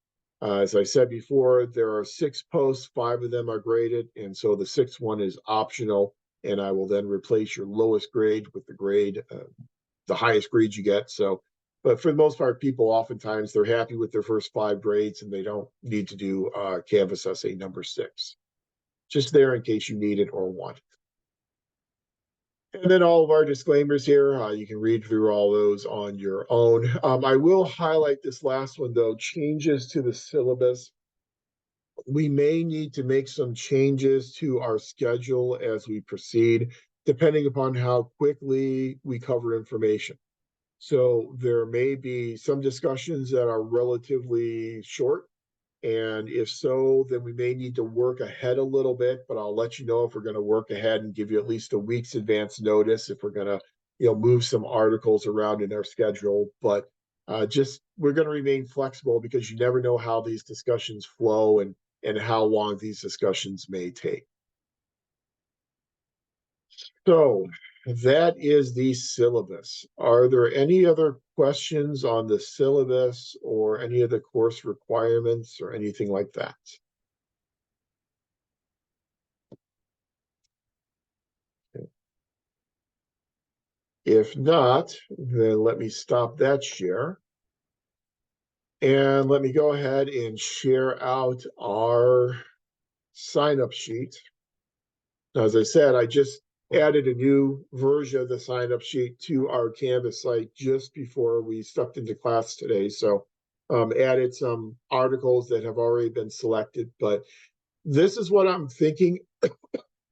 As I said before, there are 6 posts, 5 of them are graded, and so the 6th one is optional, and I will then replace your lowest grade with the highest grade you get. So, but for the most part, people oftentimes, they're happy with their first 5 grades, and they don't need to do Canvas essay number 6. Just there in case you need it or want it. And then all of our disclaimers here, you can read through all those on your own. I will highlight this last one though, changes to the syllabus. We may need to make some changes to our schedule as we proceed, depending upon how quickly we cover information. So there may be some discussions that are relatively short. And if so, then we may need to work ahead a little bit, but I'll let you know if we're going to work ahead and give you at least a week's advance notice if we're going to, move some articles around in our schedule. But we're going to remain flexible because you never know how these discussions flow and how long these discussions may take. So that is the syllabus. Are there any other questions on the syllabus or any of the course requirements or anything like that? Okay. If not, then let me stop that share. And let me go ahead and share out our sign-up sheet. As I said, I just added a new version of the sign-up sheet to our Canvas site just before we stepped into class today. So added some articles that have already been selected, but this is what I'm thinking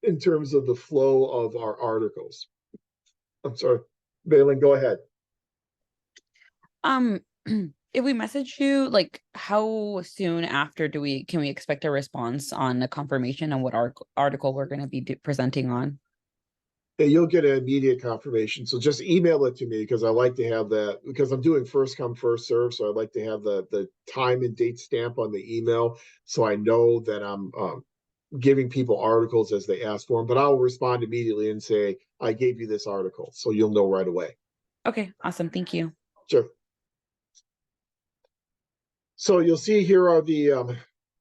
in terms of the flow of our articles. I'm sorry, Balin, go ahead. If we message you, like how soon after can we expect a response on a confirmation on what article we're going to be presenting on? Yeah, you'll get an immediate confirmation. So just email it to me because I like to have that because I'm doing first come, first serve. So I like to have the time and date stamp on the email. So I know that I'm giving people articles as they ask for them, but I'll respond immediately and say, I gave you this article. So you'll know right away. Okay, awesome. Thank you. Sure. So you'll see here are the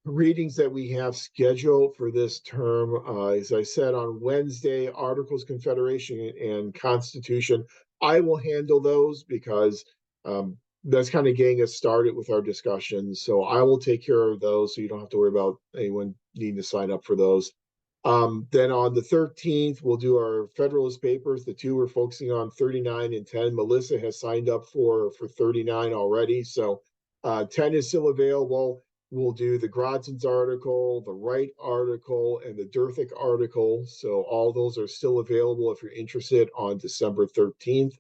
readings that we have scheduled for this term. As I said on Wednesday, Articles, Confederation, and Constitution. I will handle those because that's kind of getting us started with our discussion. So I will take care of those so you don't have to worry about anyone needing to sign up for those. Then on the 13th, we'll do our Federalist Papers. The 2 we're focusing on 39 and 10. Melissa has signed up for 39 already. So 10 is still available. We'll do the Grodzins article, the Wright article, and the Durthick article. So all those are still available if you're interested on December 13th.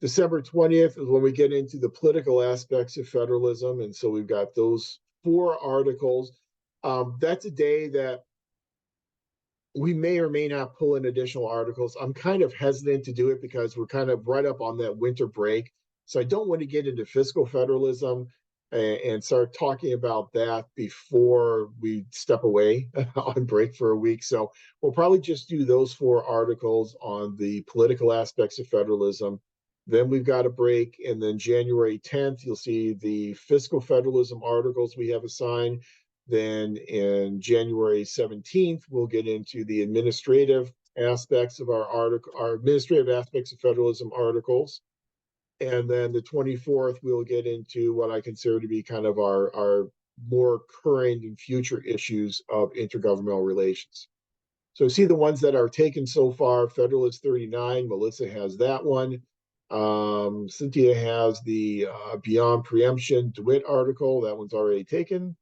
December 20th is when we get into the political aspects of federalism. And so we've got those 4 articles. That's a day that we may or may not pull in additional articles. I'm kind of hesitant to do it because we're kind of right up on that winter break. So I don't want to get into fiscal federalism and start talking about that before we step away on break for a week. So we'll probably just do those 4 articles on the political aspects of federalism. Then we've got a break. And then January 10th, you'll see the fiscal federalism articles we have assigned. Then in January 17th, we'll get into the administrative aspects of our article, our administrative aspects of federalism articles. And then the 24th, we'll get into what I consider to be kind of our more current and future issues of intergovernmental relations. So see the ones that are taken so far. Federalist 39, Melissa has that one. Cynthia has the Beyond Preemption DeWitt article. That one's already taken.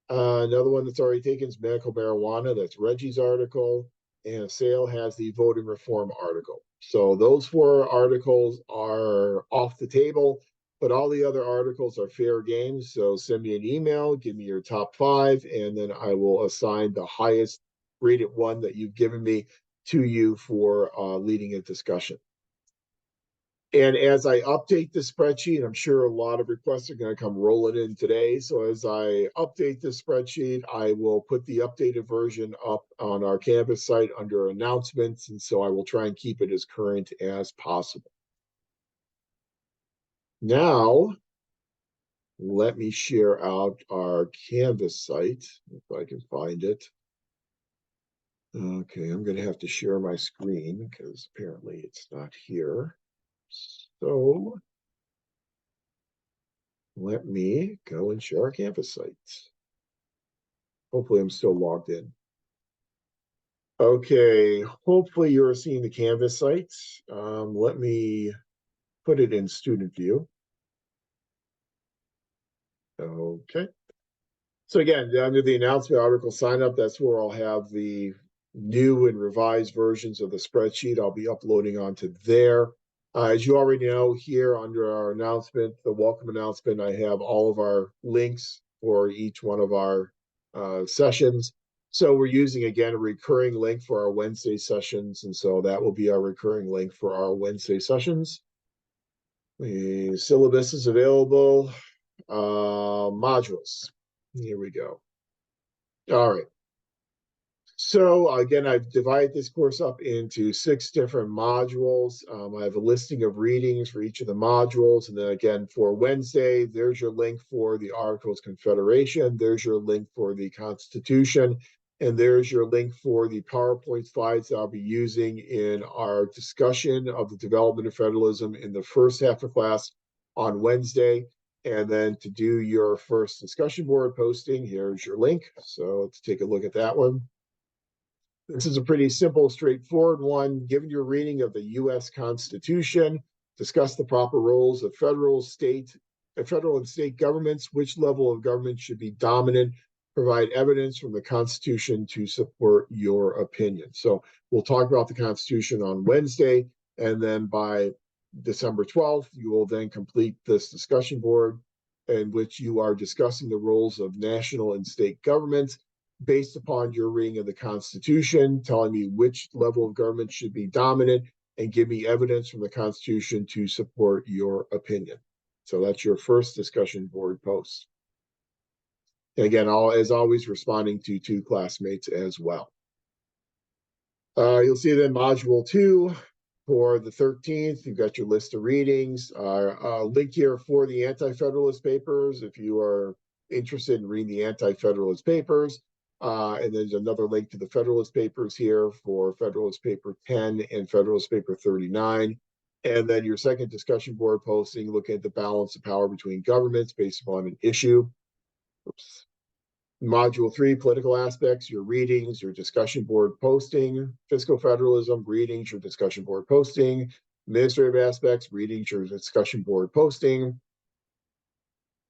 Another one that's already taken is medical marijuana. That's Reggie's article. And Sale has the voting reform article. So those 4 articles are off the table, but all the other articles are fair game. So send me an email, give me your top 5, and then I will assign the highest rated one that you've given me to you for leading a discussion. And as I update the spreadsheet, I'm sure a lot of requests are going to come rolling in today. So as I update the spreadsheet, I will put the updated version up on our Canvas site under announcements. And so I will try and keep it as current as possible. Now, let me share out our Canvas site, if I can find it. Okay, I'm going to have to share my screen because apparently it's not here. So let me go and share our Canvas site. Hopefully I'm still logged in. Okay, hopefully you're seeing the Canvas site. Let me put it in student view. Okay. So again, under the announcement article sign up, that's where I'll have the new and revised versions of the spreadsheet. I'll be uploading onto there. As you already know, here under our announcement, the welcome announcement, I have all of our links for each one of our sessions. So we're using, again, a recurring link for our Wednesday sessions. And so that will be our recurring link for our Wednesday sessions. The syllabus is available. Modules. Here we go. All right. So again, I've divided this course up into 6 different modules. I have a listing of readings for each of the modules. And then again, for Wednesday, there's your link for the Articles of Confederation. There's your link for the Constitution. And there's your link for the PowerPoint slides that I'll be using in our discussion of the development of federalism in the first half of class on Wednesday. And then to do your first discussion board posting, here's your link. So let's take a look at that one. This is a pretty simple, straightforward one. Given your reading of the U.S. Constitution, discuss the proper roles of federal and state governments, which level of government should be dominant, provide evidence from the Constitution to support your opinion. So we'll talk about the Constitution on Wednesday, and then by December 12th, you will then complete this discussion board in which you are discussing the roles of national and state governments based upon your reading of the Constitution, telling me which level of government should be dominant, and give me evidence from the Constitution to support your opinion. So that's your first discussion board post. And again, as always, responding to 2 classmates as well. You'll see then Module 2 for the 13th. You've got your list of readings. Link here for the Anti-Federalist papers if you are interested in reading the Anti-Federalist papers. And there's another link to the Federalist Papers here for Federalist Paper 10 and Federalist Paper 39. And then your second discussion board posting, looking at the balance of power between governments based upon an issue. Oops. Module 3, political aspects, your readings, your discussion board posting. Fiscal federalism, readings, your discussion board posting. Administrative aspects, readings, your discussion board posting.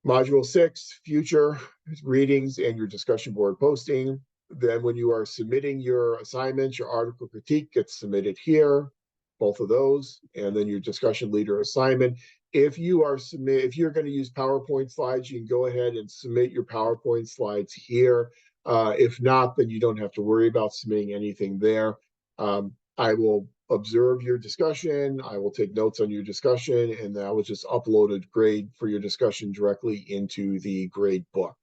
Module 6, future readings and your discussion board posting. Then when you are submitting your assignments, your article critique gets submitted here, both of those, and then your discussion leader assignment. If you're going to use PowerPoint slides, you can go ahead and submit your PowerPoint slides here. If not, then you don't have to worry about submitting anything there. I will observe your discussion. I will take notes on your discussion, and I will just upload a grade for your discussion directly into the grade book.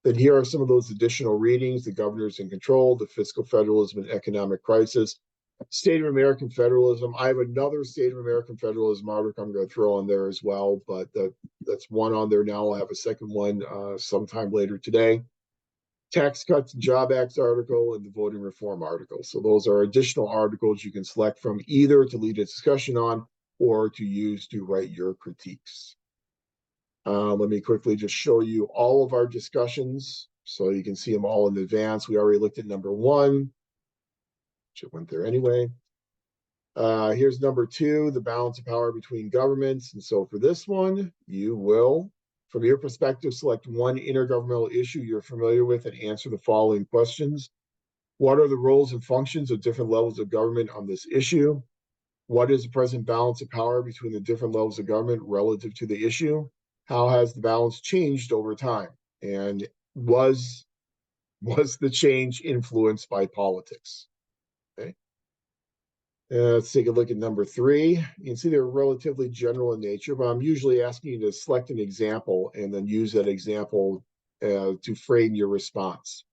Then here are some of those additional readings: the Governors in Control, the Fiscal Federalism and Economic Crisis, State of American Federalism. I have another State of American Federalism article I'm going to throw on there as well, but that's one on there now. I'll have a second one sometime later today. Tax Cuts and Job Acts article, and the voting reform article. So those are additional articles you can select from, either to lead a discussion on or to use to write your critiques. Let me quickly just show you all of our discussions so you can see them all in advance. We already looked at number 1, which went there anyway. Here's number 2, the balance of power between governments. And so for this one, you will, from your perspective, select one intergovernmental issue you're familiar with and answer the following questions. What are the roles and functions of different levels of government on this issue? What is the present balance of power between the different levels of government relative to the issue? How has the balance changed over time? And was the change influenced by politics? Okay. Let's take a look at number 3. You can see they're relatively general in nature, but I'm usually asking you to select an example and then use that example to frame your response.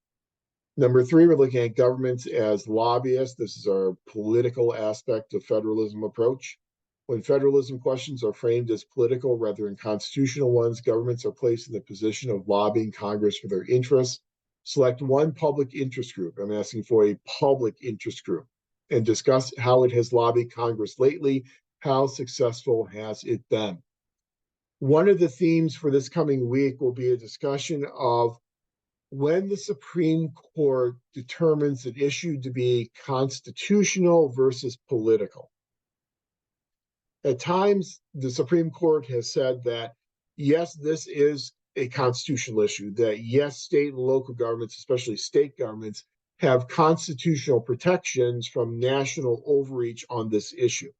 Number 3, we're looking at governments as lobbyists. This is our political aspect of federalism approach. When federalism questions are framed as political rather than constitutional ones, governments are placed in the position of lobbying Congress for their interests. Select one public interest group. I'm asking for a public interest group, and discuss how it has lobbied Congress lately. How successful has it been? One of the themes for this coming week will be a discussion of when the Supreme Court determines an issue to be constitutional versus political. At times, the Supreme Court has said that, yes, this is a constitutional issue, that yes, state and local governments, especially state governments, have constitutional protections from national overreach on this issue.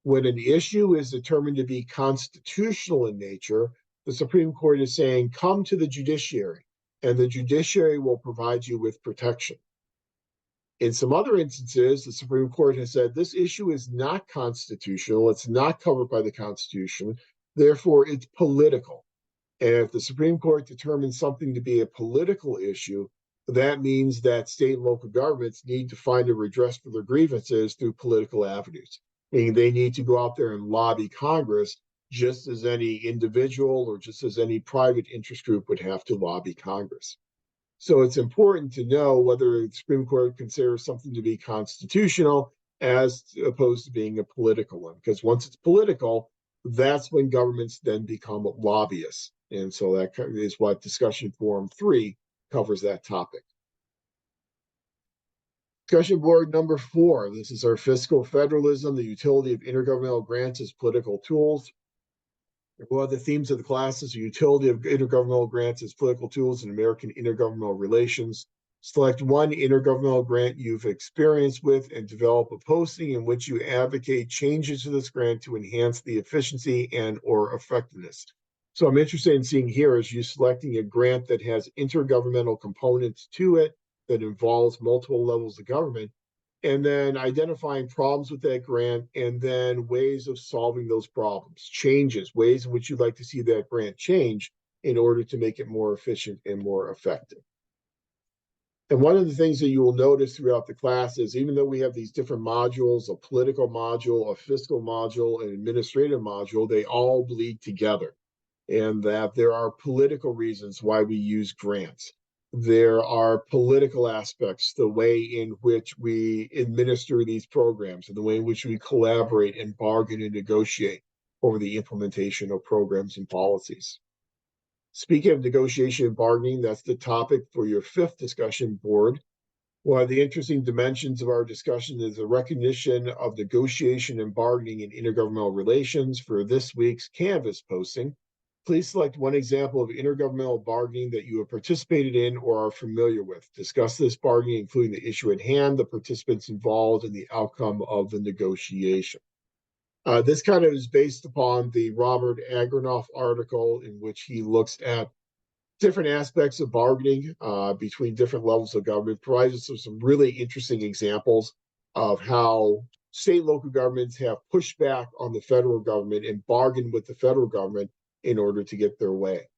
When an issue is determined to be constitutional in nature, the Supreme Court is saying, come to the judiciary, and the judiciary will provide you with protection. In some other instances, the Supreme Court has said this issue is not constitutional, it's not covered by the Constitution, therefore it's political. And if the Supreme Court determines something to be a political issue, that means that state and local governments need to find a redress for their grievances through political avenues, meaning they need to go out there and lobby Congress just as any individual or just as any private interest group would have to lobby Congress. So it's important to know whether the Supreme Court considers something to be constitutional as opposed to being a political one. Because once it's political, that's when governments then become lobbyists. And so that is what discussion forum 3 covers that topic. Discussion board number 4. This is our fiscal federalism, the utility of intergovernmental grants as political tools. One of the themes of the class is the utility of intergovernmental grants as political tools in American intergovernmental relations. Select one intergovernmental grant you've experienced with and develop a posting in which you advocate changes to this grant to enhance the efficiency and or effectiveness. So I'm interested in seeing here is you selecting a grant that has intergovernmental components to it that involves multiple levels of government, and then identifying problems with that grant, and then ways of solving those problems, changes, ways in which you'd like to see that grant change in order to make it more efficient and more effective. And one of the things that you will notice throughout the class is even though we have these different modules, a political module, a fiscal module, an administrative module, they all bleed together, and that there are political reasons why we use grants. There are political aspects, the way in which we administer these programs and the way in which we collaborate and bargain and negotiate over the implementation of programs and policies. Speaking of negotiation and bargaining, that's the topic for your 5th discussion board. One of the interesting dimensions of our discussion is the recognition of negotiation and bargaining in intergovernmental relations for this week's Canvas posting. Please select one example of intergovernmental bargaining that you have participated in or are familiar with. Discuss this bargaining, including the issue at hand, the participants involved, and the outcome of the negotiation. This kind of is based upon the Robert Agranoff article in which he looks at different aspects of bargaining between different levels of government, provides us with some really interesting examples of how state and local governments have pushed back on the federal government and bargained with the federal government in order to get their way.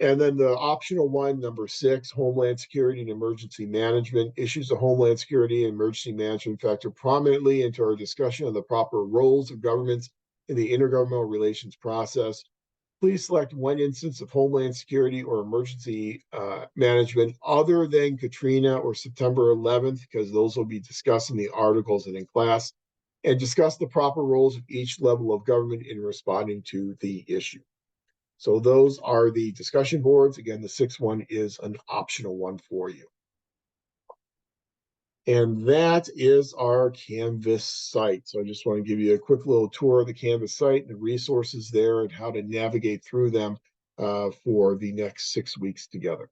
And then the optional one, number 6, Homeland Security and Emergency Management. Issues of Homeland Security and Emergency Management factor prominently into our discussion on the proper roles of governments in the intergovernmental relations process. please select one instance of Homeland Security or emergency management other than Katrina or September 11th, because those will be discussed in the articles and in class, and discuss the proper roles of each level of government in responding to the issue. So those are the discussion boards. Again, the sixth one is an optional one for you. And that is our Canvas site. So I just want to give you a quick little tour of the Canvas site and the resources there and how to navigate through them for the next 6 weeks together.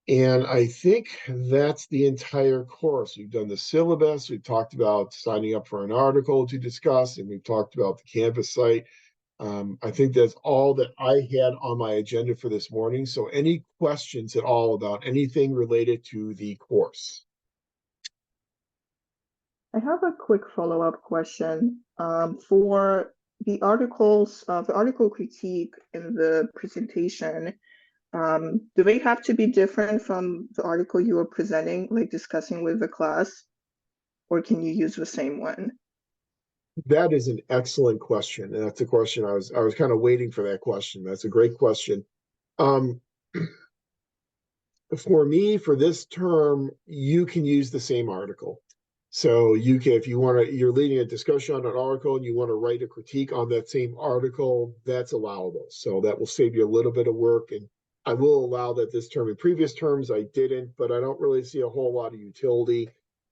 And I think that's the entire course. We've done the syllabus. We've talked about signing up for an article to discuss, and we've talked about the Canvas site. I think that's all that I had on my agenda for this morning. So any questions at all about anything related to the course? I have a quick follow-up question. For the articles, the article critique in the presentation, do they have to be different from the article you were presenting, like discussing with the class, or can you use the same one? That is an excellent question, and that's a question I was kind of waiting for that question. That's a great question. For me, for this term, you can use the same article. So you can, if you want to, you're leading a discussion on an article and you want to write a critique on that same article, that's allowable. So that will save you a little bit of work. And I will allow that this term. In previous terms, I didn't, but I don't really see a whole lot of utility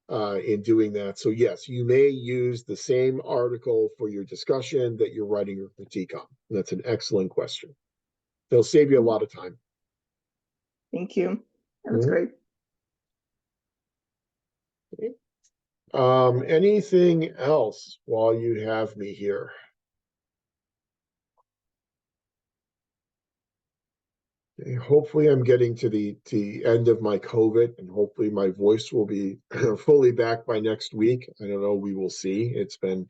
in doing that. So yes, you may use the same article for your discussion that you're writing your critique on. That's an excellent question. They'll save you a lot of time. Thank you. That's great. Okay. Anything else while you have me here? Okay, hopefully I'm getting to the end of my COVID, and hopefully my voice will be fully back by next week. I don't know, we will see. It's been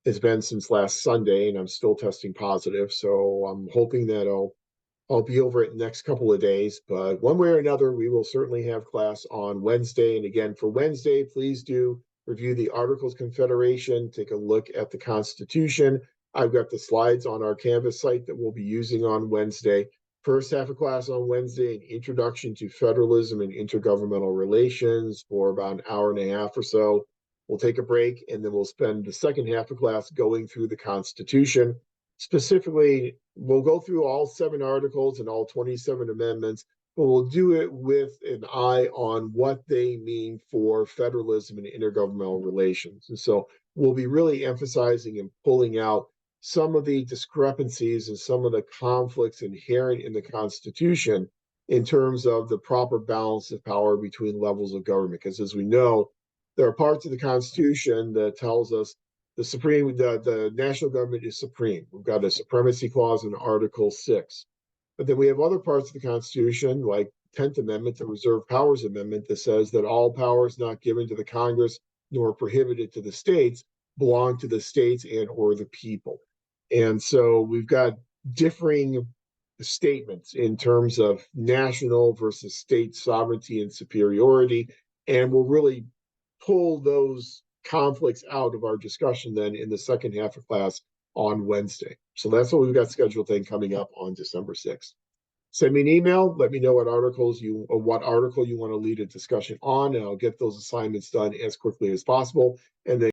since last Sunday and I'm still testing positive. So I'm hoping that I'll be over it in the next couple of days, but one way or another, we will certainly have class on Wednesday. And again, for Wednesday, please do review the Articles Confederation, take a look at the Constitution. I've got the slides on our Canvas site that we'll be using on Wednesday. First half of class on Wednesday, an introduction to federalism and intergovernmental relations for about an hour and a half or so. We'll take a break, and then we'll spend the second half of class going through the Constitution. Specifically, we'll go through all 7 articles and all 27 amendments, but we'll do it with an eye on what they mean for federalism and intergovernmental relations. And so we'll be really emphasizing and pulling out some of the discrepancies and some of the conflicts inherent in the Constitution in terms of the proper balance of power between levels of government. Because as we know, there are parts of the Constitution that tells us the national government is supreme. We've got a supremacy clause in Article 6. But then we have other parts of the Constitution, like 10th Amendment, the Reserve Powers Amendment, that says that all powers not given to the Congress nor prohibited to the states belong to the states and or the people. And so we've got differing statements in terms of national versus state sovereignty and superiority. And we'll really pull those conflicts out of our discussion then in the second half of class on Wednesday. So that's what we've got scheduled then coming up on December 6th. Send me an email, let me know what article you want to lead a discussion on, and I'll get those assignments done as quickly as possible. And then